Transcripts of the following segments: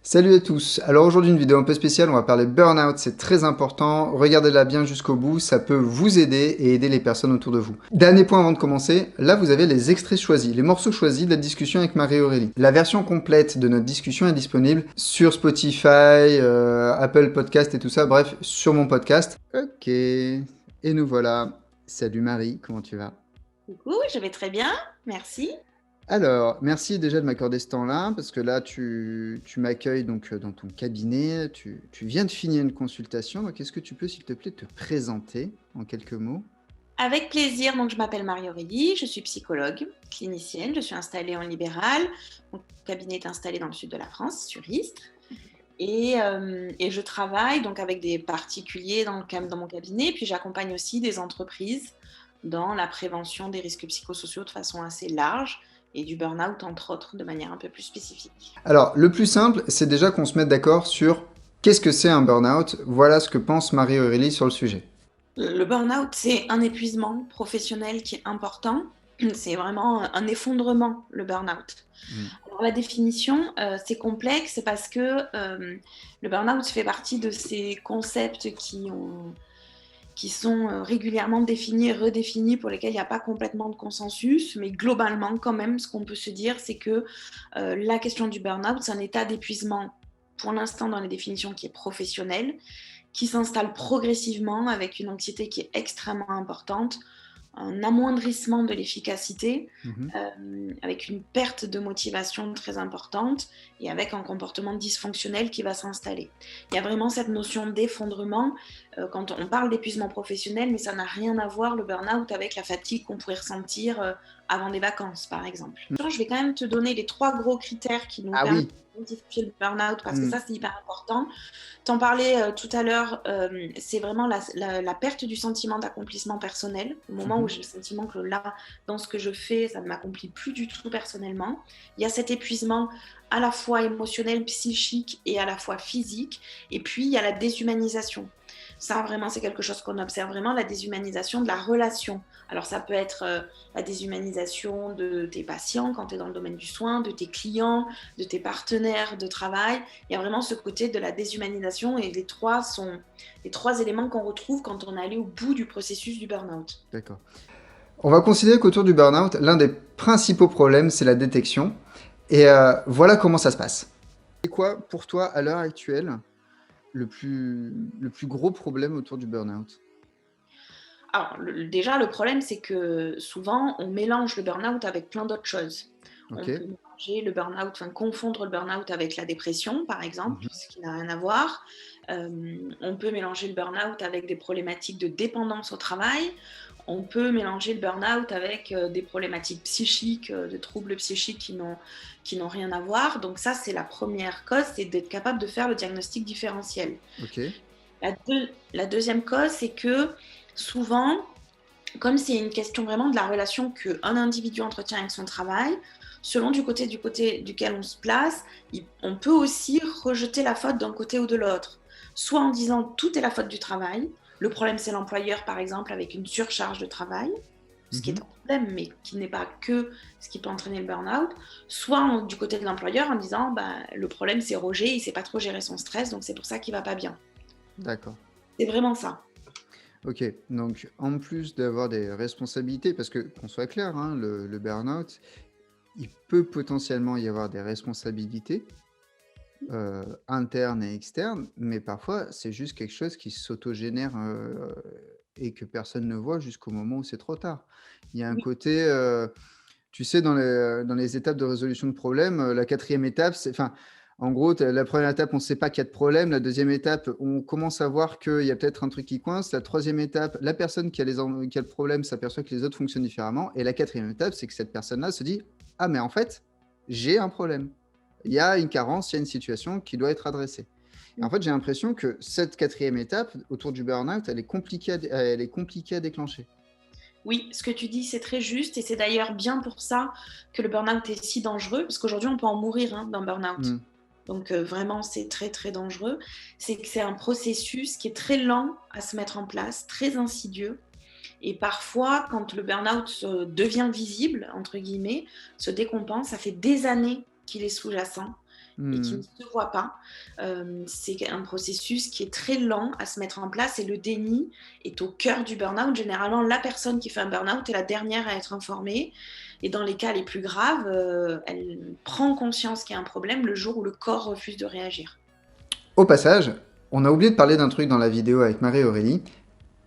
Salut à tous. Alors aujourd'hui une vidéo un peu spéciale, on va parler burn-out, c'est très important. Regardez-la bien jusqu'au bout, ça peut vous aider et aider les personnes autour de vous. Dernier point avant de commencer, là vous avez les extraits choisis, les morceaux choisis de la discussion avec Marie-Aurélie. La version complète de notre discussion est disponible sur Spotify, Apple Podcast et tout ça, bref, sur mon podcast. Ok, et nous voilà. Salut Marie, comment tu vas? Coucou, je vais très bien, merci. Alors, merci déjà de m'accorder ce temps-là, parce que là, tu m'accueilles donc dans ton cabinet, tu viens de finir une consultation, donc est-ce que tu peux, s'il te plaît, te présenter en quelques mots? Avec plaisir, donc je m'appelle Marie-Aurélie, je suis psychologue, clinicienne, je suis installée en libéral. Mon cabinet est installé dans le sud de la France, sur Istres. Et je travaille donc avec des particuliers dans mon cabinet, puis j'accompagne aussi des entreprises dans la prévention des risques psychosociaux de façon assez large et du burn-out, entre autres, de manière un peu plus spécifique. Alors, le plus simple, c'est déjà qu'on se mette d'accord sur qu'est-ce que c'est un burn-out. Voilà ce que pense Marie-Aurélie sur le sujet. Le burn-out, c'est un épuisement professionnel qui est important. C'est vraiment un effondrement, le burn-out. Mm. Alors, la définition, c'est complexe parce que le burn-out fait partie de ces concepts qui sont régulièrement définis et redéfinis, pour lesquels il n'y a pas complètement de consensus. Mais globalement, quand même, ce qu'on peut se dire, c'est que la question du burn-out, c'est un état d'épuisement, pour l'instant, dans les définitions, qui est professionnel, qui s'installe progressivement avec une anxiété qui est extrêmement importante, un amoindrissement de l'efficacité, Mhm. avec une perte de motivation très importante et avec un comportement dysfonctionnel qui va s'installer. Il y a vraiment cette notion d'effondrement quand on parle d'épuisement professionnel, mais ça n'a rien à voir, le burn-out, avec la fatigue qu'on pourrait ressentir avant des vacances, par exemple. Je vais quand même te donner les trois gros critères qui nous Ah permettent oui. d'identifier le burn-out, parce que Mm. ça, c'est hyper important. T'en parlais tout à l'heure, c'est vraiment la perte du sentiment d'accomplissement personnel, au moment où Mhm. j'ai le sentiment que là, dans ce que je fais, ça ne m'accomplit plus du tout personnellement. Il y a cet épuisement à la fois émotionnel, psychique et à la fois physique. Et puis, il y a la déshumanisation. Ça, vraiment, c'est quelque chose qu'on observe vraiment, la déshumanisation de la relation. Alors, ça peut être la déshumanisation de tes patients quand tu es dans le domaine du soin, de tes clients, de tes partenaires de travail. Il y a vraiment ce côté de la déshumanisation et les trois sont les trois éléments qu'on retrouve quand on est allé au bout du processus du burn-out. D'accord. On va considérer qu'autour du burn-out, l'un des principaux problèmes, c'est la détection. Et voilà comment ça se passe. C'est quoi, pour toi, à l'heure actuelle, le plus gros problème autour du burn-out? Alors, déjà, le problème, c'est que souvent, on mélange le burn-out avec plein d'autres choses. On Ok. peut mélanger le burn-out, enfin, confondre le burn-out avec la dépression, par exemple, Mhm. ce qui n'a rien à voir. On peut mélanger le burn-out avec des problématiques de dépendance au travail. On peut mélanger le burn-out avec des problématiques psychiques, de troubles psychiques qui n'ont rien à voir. Donc ça, c'est la première cause, c'est d'être capable de faire le diagnostic différentiel. Ok. La deuxième cause, c'est que souvent, comme c'est une question vraiment de la relation qu'un individu entretient avec son travail, selon du côté duquel on se place, on peut aussi rejeter la faute d'un côté ou de l'autre. Soit en disant tout est la faute du travail, le problème c'est l'employeur par exemple avec une surcharge de travail, ce qui est Mhm. un problème mais qui n'est pas que ce qui peut entraîner le burn-out, soit du côté de l'employeur en disant bah, le problème c'est Roger, il ne sait pas trop gérer son stress donc c'est pour ça qu'il ne va pas bien. D'accord. C'est vraiment ça. Ok. Donc, en plus d'avoir des responsabilités, parce que qu'on soit clair, hein, le burn-out, il peut potentiellement y avoir des responsabilités internes et externes, mais parfois c'est juste quelque chose qui s'autogénère et que personne ne voit jusqu'au moment où c'est trop tard. Il y a un Oui. côté, tu sais, dans les étapes de résolution de problèmes, la quatrième étape, c'est, enfin, en gros, la première étape, on ne sait pas qu'il y a de problème. La deuxième étape, on commence à voir qu'il y a peut-être un truc qui coince. La troisième étape, la personne qui a le problème s'aperçoit que les autres fonctionnent différemment. Et la quatrième étape, c'est que cette personne-là se dit, ah, mais en fait, j'ai un problème. Il y a une carence, il y a une situation qui doit être adressée. Et en fait, j'ai l'impression que cette quatrième étape autour du burn-out, elle est compliquée à déclencher. Oui, ce que tu dis, c'est très juste et c'est d'ailleurs bien pour ça que le burn-out est si dangereux, parce qu'aujourd'hui, on peut en mourir d'un burn-out. Mm. Donc vraiment, c'est très, très dangereux. C'est que c'est un processus qui est très lent à se mettre en place, très insidieux. Et parfois, quand le burn-out devient visible, entre guillemets, se décompense, ça fait des années qu'il est sous-jacent. et qui ne Hmm. se voit pas. C'est un processus qui est très lent à se mettre en place et le déni est au cœur du burn-out. Généralement, la personne qui fait un burn-out est la dernière à être informée et dans les cas les plus graves, elle prend conscience qu'il y a un problème le jour où le corps refuse de réagir. Au passage, on a oublié de parler d'un truc dans la vidéo avec Marie-Aurélie.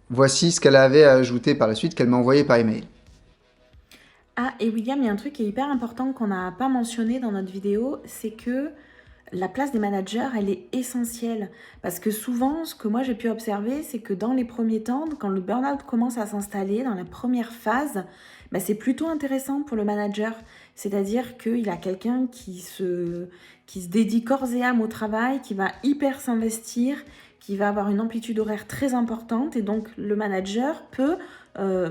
Voici ce qu'elle avait à ajouter par la suite qu'elle m'a envoyé par email. Ah, et William, il y a un truc qui est hyper important qu'on n'a pas mentionné dans notre vidéo, c'est que la place des managers, elle est essentielle. Parce que souvent, ce que moi j'ai pu observer, c'est que dans les premiers temps, quand le burn-out commence à s'installer, dans la première phase, bah, c'est plutôt intéressant pour le manager. C'est-à-dire qu'il a quelqu'un qui se dédie corps et âme au travail, qui va hyper s'investir, qui va avoir une amplitude horaire très importante. Et donc, le manager peut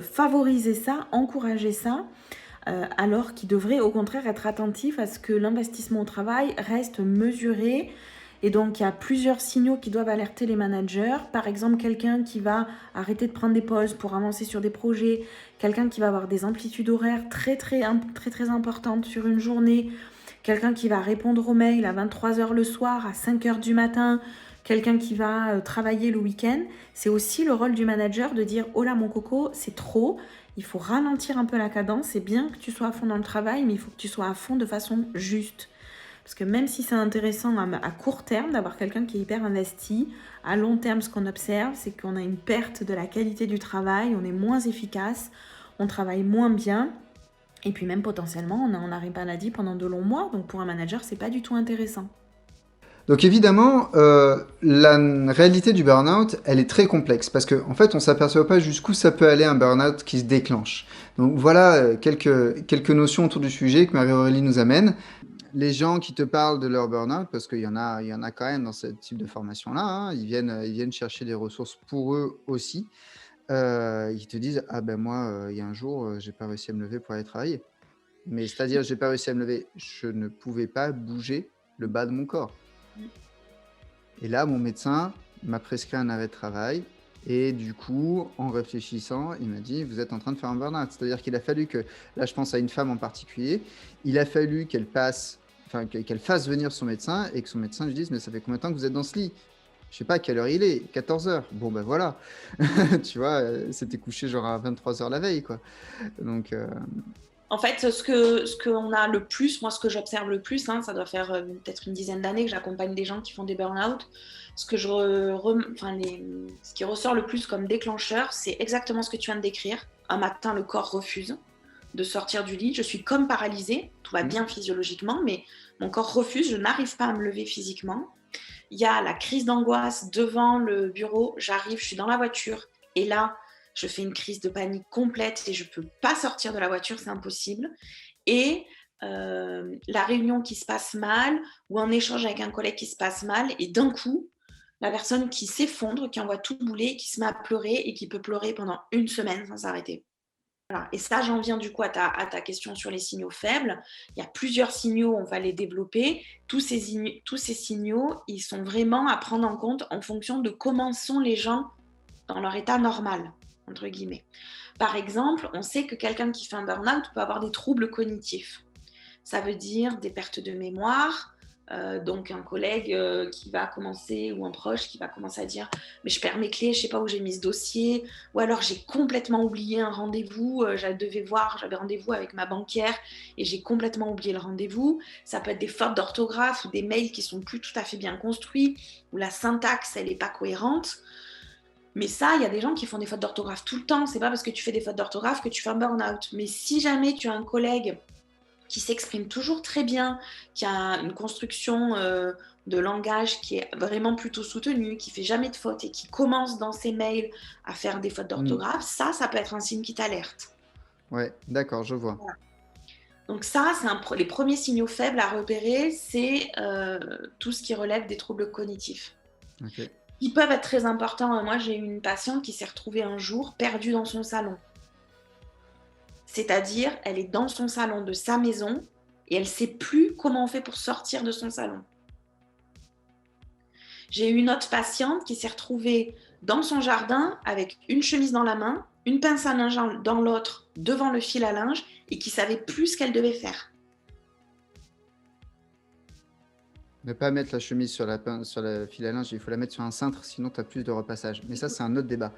favoriser ça, encourager ça. Alors qu'il devrait au contraire être attentif à ce que l'investissement au travail reste mesuré. Et donc, il y a plusieurs signaux qui doivent alerter les managers. Par exemple, quelqu'un qui va arrêter de prendre des pauses pour avancer sur des projets, quelqu'un qui va avoir des amplitudes horaires très importantes sur une journée, quelqu'un qui va répondre aux mails à 23 heures le soir, à 5 heures du matin, quelqu'un qui va travailler le week-end. C'est aussi le rôle du manager de dire « Oh là mon coco, c'est trop ». Il faut ralentir un peu la cadence. C'est bien que tu sois à fond dans le travail, mais il faut que tu sois à fond de façon juste. Parce que même si c'est intéressant à court terme d'avoir quelqu'un qui est hyper investi, à long terme, ce qu'on observe, c'est qu'on a une perte de la qualité du travail, on est moins efficace, on travaille moins bien. Et puis même potentiellement, on a un arrêt maladie pendant de longs mois. Donc pour un manager, c'est pas du tout intéressant. Donc évidemment, la réalité du burn-out, elle est très complexe parce qu'en en fait, on ne s'aperçoit pas jusqu'où ça peut aller un burn-out qui se déclenche. Donc voilà quelques notions autour du sujet que Marie-Aurélie nous amène. Les gens qui te parlent de leur burn-out, parce il y en a quand même dans ce type de formation-là, hein, ils viennent chercher des ressources pour eux aussi. Ils te disent, ah ben moi, il y a un jour, j'ai pas réussi à me lever pour aller travailler. Mais c'est-à-dire, j'ai pas réussi à me lever, je ne pouvais pas bouger le bas de mon corps. Et là, mon médecin m'a prescrit un arrêt de travail. Et du coup, en réfléchissant, il m'a dit, vous êtes en train de faire un burn-out. C'est-à-dire qu'il a fallu que, là je pense à une femme en particulier, il a fallu qu'elle fasse venir son médecin et que son médecin lui dise, mais ça fait combien de temps que vous êtes dans ce lit? Je sais pas à quelle heure il est, 14 heures. Bon ben voilà, tu vois, c'était couché genre à 23 heures la veille, quoi. Donc, En fait, ce qu'on a le plus, moi ce que j'observe le plus, hein, ça doit faire peut-être une dizaine d'années que j'accompagne des gens qui font des burn-out, ce qui ressort le plus comme déclencheur, c'est exactement ce que tu viens de décrire. Un matin, le corps refuse de sortir du lit, je suis comme paralysée, tout va bien physiologiquement, mais mon corps refuse, je n'arrive pas à me lever physiquement. Il y a la crise d'angoisse devant le bureau, j'arrive, je suis dans la voiture, et là, je fais une crise de panique complète et je ne peux pas sortir de la voiture, c'est impossible. Et la réunion qui se passe mal ou un échange avec un collègue qui se passe mal et d'un coup, la personne qui s'effondre, qui envoie tout bouler, qui se met à pleurer et qui peut pleurer pendant une semaine sans s'arrêter. Voilà. Et ça, j'en viens du coup à ta question sur les signaux faibles. Il y a plusieurs signaux, on va les développer. Tous ces signaux, ils sont vraiment à prendre en compte en fonction de comment sont les gens dans leur état normal, entre guillemets. Par exemple, on sait que quelqu'un qui fait un burn-out peut avoir des troubles cognitifs. Ça veut dire des pertes de mémoire, donc un collègue qui va commencer, ou un proche qui va commencer à dire « mais je perds mes clés, je ne sais pas où j'ai mis ce dossier », ou alors « j'ai complètement oublié un rendez-vous, j'avais rendez-vous avec ma banquière et j'ai complètement oublié le rendez-vous ». Ça peut être des fautes d'orthographe ou des mails qui ne sont plus tout à fait bien construits, où la syntaxe, elle n'est pas cohérente. Mais ça, il y a des gens qui font des fautes d'orthographe tout le temps. C'est pas parce que tu fais des fautes d'orthographe que tu fais un burn-out. Mais si jamais tu as un collègue qui s'exprime toujours très bien, qui a une construction de langage qui est vraiment plutôt soutenue, qui fait jamais de fautes et qui commence dans ses mails à faire des fautes d'orthographe, ça peut être un signe qui t'alerte. Ouais, d'accord, je vois. Voilà. Donc ça, c'est les premiers signaux faibles à repérer, c'est tout ce qui relève des troubles cognitifs. Ok. Ils peuvent être très importants. Moi, j'ai une patiente qui s'est retrouvée un jour perdue dans son salon. C'est-à-dire, elle est dans son salon de sa maison et elle ne sait plus comment on fait pour sortir de son salon. J'ai eu une autre patiente qui s'est retrouvée dans son jardin avec une chemise dans la main, une pince à linge dans l'autre, devant le fil à linge et qui ne savait plus ce qu'elle devait faire. Ne pas mettre la chemise sur la fil à linge, il faut la mettre sur un cintre, sinon tu as plus de repassage. Mais ça, c'est un autre débat.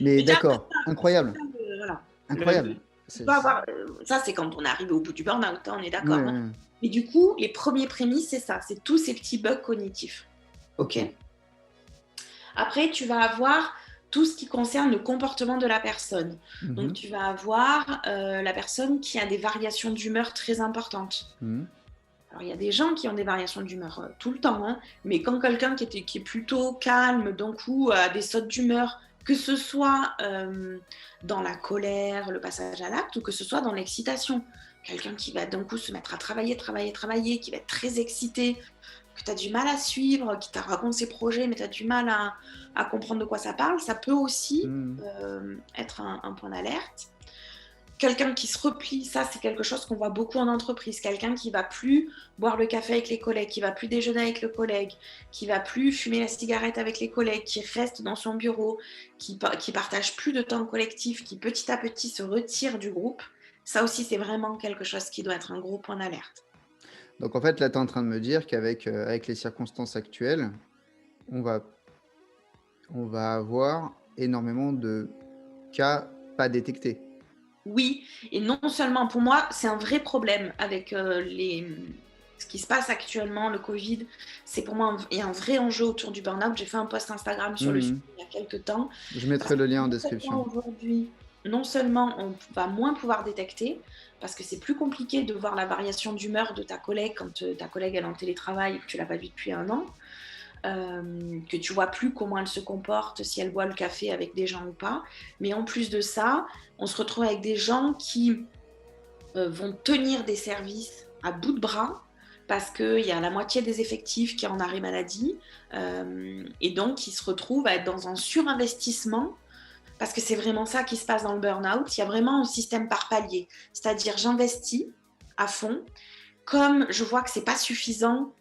Mais Mais tu d'accord, incroyable, voilà. incroyable. Tu peux avoir, ça, c'est quand on est arrivé au bout du burn-out, hein, on est d'accord. Ouais, Hein. ouais. Mais du coup, les premiers prémices, c'est ça, c'est tous ces petits bugs cognitifs. Ok. Après, tu vas avoir tout ce qui concerne le comportement de la personne. Donc, tu vas avoir la personne qui a des variations d'humeur très importantes. Alors, il y a des gens qui ont des variations d'humeur tout le temps, hein, mais quand quelqu'un qui est plutôt calme, d'un coup, a des sautes d'humeur, que ce soit dans la colère, le passage à l'acte, ou que ce soit dans l'excitation. Quelqu'un qui va d'un coup se mettre à travailler, qui va être très excité, que tu as du mal à suivre, qui te raconte ses projets, mais tu as du mal à comprendre de quoi ça parle, ça peut aussi être un point d'alerte. Quelqu'un qui se replie, ça c'est quelque chose qu'on voit beaucoup en entreprise, quelqu'un qui va plus boire le café avec les collègues, qui va plus déjeuner avec le collègue, qui va plus fumer la cigarette avec les collègues, qui reste dans son bureau, qui partage plus de temps collectif, qui petit à petit se retire du groupe, ça aussi c'est vraiment quelque chose qui doit être un gros point d'alerte. Donc en fait, là, tu es en train de me dire qu'avec avec les circonstances actuelles, on va avoir énormément de cas pas détectés. Oui, et non seulement, pour moi, c'est un vrai problème avec ce qui se passe actuellement, le Covid. C'est pour moi, il y a un vrai enjeu autour du burn-out. J'ai fait un post Instagram sur le sujet il y a quelques temps. Je mettrai le lien en Non description. seulement aujourd'hui, non seulement on va moins pouvoir détecter, parce que c'est plus compliqué de voir la variation d'humeur de ta collègue quand ta collègue elle est en télétravail et que tu l'as pas vue depuis un an. Que tu vois plus comment elle se comporte, si elle boit le café avec des gens ou pas. Mais en plus de ça, on se retrouve avec des gens qui vont tenir des services à bout de bras parce qu'il y a la moitié des effectifs qui est en arrêt maladie et donc ils se retrouvent à être dans un surinvestissement parce que c'est vraiment ça qui se passe dans le burn-out. Il y a vraiment un système par palier, c'est-à-dire j'investis à fond. Comme je vois que c'est pas suffisant,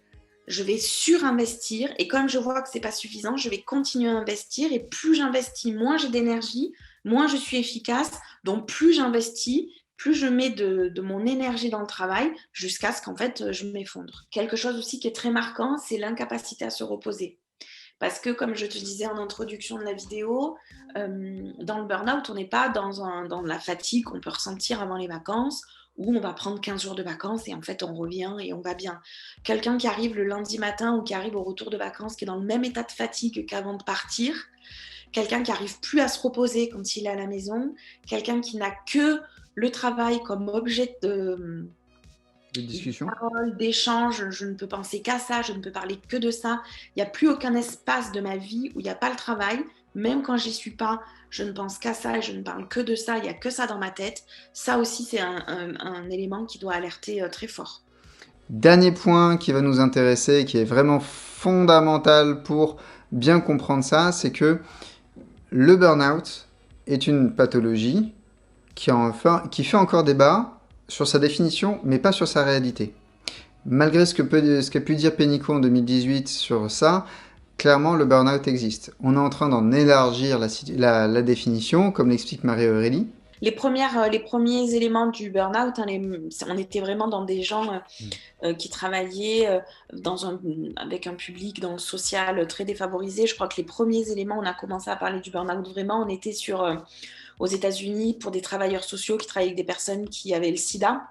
je vais surinvestir et comme je vois que c'est pas suffisant, je vais continuer à investir et plus j'investis, moins j'ai d'énergie, moins je suis efficace, donc plus j'investis, plus je mets de mon énergie dans le travail jusqu'à ce qu'en fait je m'effondre. Quelque chose aussi qui est très marquant, c'est l'incapacité à se reposer. Parce que comme je te disais en introduction de la vidéo, dans le burn-out, on n'est pas dans la fatigue qu'on peut ressentir avant les vacances, où on va prendre 15 jours de vacances et en fait on revient et on va bien. Quelqu'un qui arrive le lundi matin ou qui arrive au retour de vacances, qui est dans le même état de fatigue qu'avant de partir, quelqu'un qui n'arrive plus à se reposer quand il est à la maison, quelqu'un qui n'a que le travail comme objet de discussion, d'échange, je ne peux penser qu'à ça, je ne peux parler que de ça. Il n'y a plus aucun espace de ma vie où il n'y a pas le travail. Même quand j'y suis pas, je ne pense qu'à ça et je ne parle que de ça. Il n'y a que ça dans ma tête. Ça aussi, c'est un élément qui doit alerter très fort. Dernier point qui va nous intéresser et qui est vraiment fondamental pour bien comprendre ça, c'est que le burn-out est une pathologie qui fait encore débat sur sa définition, mais pas sur sa réalité. Malgré ce qu'a pu dire Pénicaud en 2018 sur ça, clairement, le burn-out existe. On est en train d'en élargir la définition, comme l'explique Marie-Aurélie. Les premiers éléments du burn-out, hein, on était vraiment dans des gens qui travaillaient avec un public dans le social très défavorisé. Je crois que les premiers éléments, on a commencé à parler du burn-out vraiment, on était aux États-Unis pour des travailleurs sociaux qui travaillaient avec des personnes qui avaient le sida,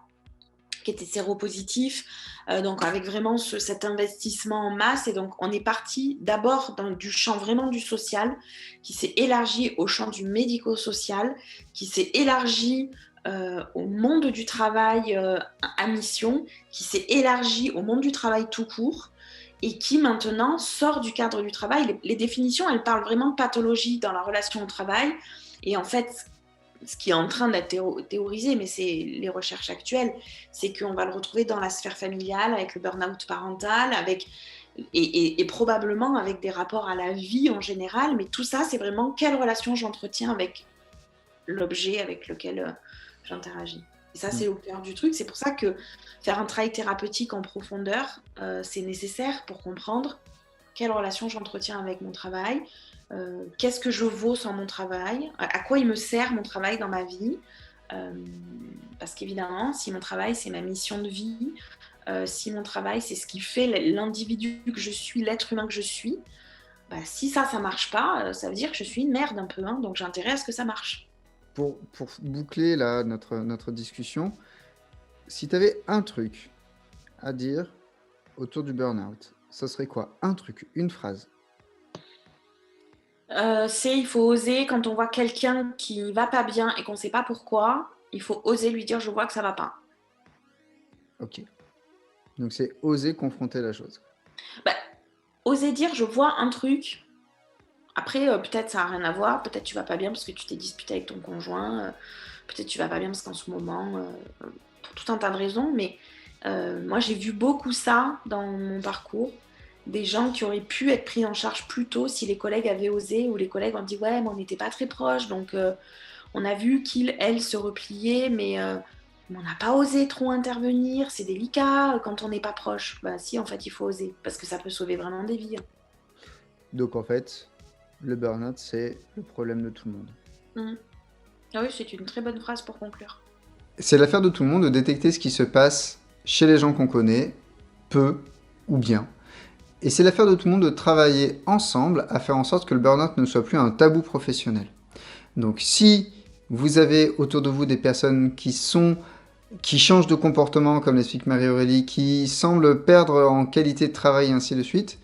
qui étaient séropositifs, donc avec vraiment cet investissement en masse. Et donc, on est parti d'abord du champ vraiment du social, qui s'est élargi au champ du médico-social, qui s'est élargi au monde du travail à mission, qui s'est élargi au monde du travail tout court, et qui maintenant sort du cadre du travail. Les définitions, elles parlent vraiment de pathologie dans la relation au travail. Et en fait, ce qui est en train d'être théorisé, mais c'est les recherches actuelles, c'est qu'on va le retrouver dans la sphère familiale, avec le burn-out parental, et probablement avec des rapports à la vie en général. Mais tout ça, c'est vraiment quelle relation j'entretiens avec l'objet avec lequel j'interagis. Et ça, c'est au cœur du truc. C'est pour ça que faire un travail thérapeutique en profondeur, c'est nécessaire pour comprendre quelle relation j'entretiens avec mon travail, qu'est-ce que je vaux sans mon travail, à quoi il me sert mon travail dans ma vie. Parce qu'évidemment, si mon travail, c'est ma mission de vie, si mon travail, c'est ce qui fait l'individu que je suis, l'être humain que je suis, bah, si ça marche pas, ça veut dire que je suis une merde un peu, hein, donc j'ai intérêt à ce que ça marche. Pour boucler là, notre discussion, si tu avais un truc à dire autour du burn-out, ça serait quoi? Un truc, une phrase. Il faut oser, quand on voit quelqu'un qui va pas bien et qu'on sait pas pourquoi, il faut oser lui dire je vois que ça va pas. Ok. Donc c'est oser confronter la chose. Bah, oser dire je vois un truc. Après, peut-être ça n'a rien à voir, peut-être tu vas pas bien parce que tu t'es disputé avec ton conjoint, peut-être tu vas pas bien parce qu'en ce moment, pour tout un tas de raisons, mais moi j'ai vu beaucoup ça dans mon parcours, des gens qui auraient pu être pris en charge plus tôt si les collègues avaient osé, ou les collègues ont dit ouais mais on n'était pas très proches, donc on a vu qu'ils, elles, se repliaient, mais on n'a pas osé trop intervenir, c'est délicat quand on n'est pas proche. Bah si, en fait il faut oser, parce que ça peut sauver vraiment des vies. Donc en fait, le burn-out, c'est le problème de tout le monde. Mmh. Ah oui, c'est une très bonne phrase pour conclure. C'est l'affaire de tout le monde de détecter ce qui se passe chez les gens qu'on connaît, peu ou bien. Et c'est l'affaire de tout le monde de travailler ensemble à faire en sorte que le burn-out ne soit plus un tabou professionnel. Donc si vous avez autour de vous des personnes qui changent de comportement, comme l'explique Marie-Aurélie, qui semblent perdre en qualité de travail et ainsi de suite,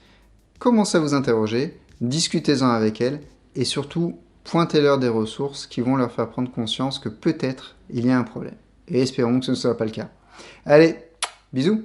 commencez à vous interroger, discutez-en avec elles et surtout pointez-leur des ressources qui vont leur faire prendre conscience que peut-être il y a un problème. Et espérons que ce ne soit pas le cas. Allez, bisous!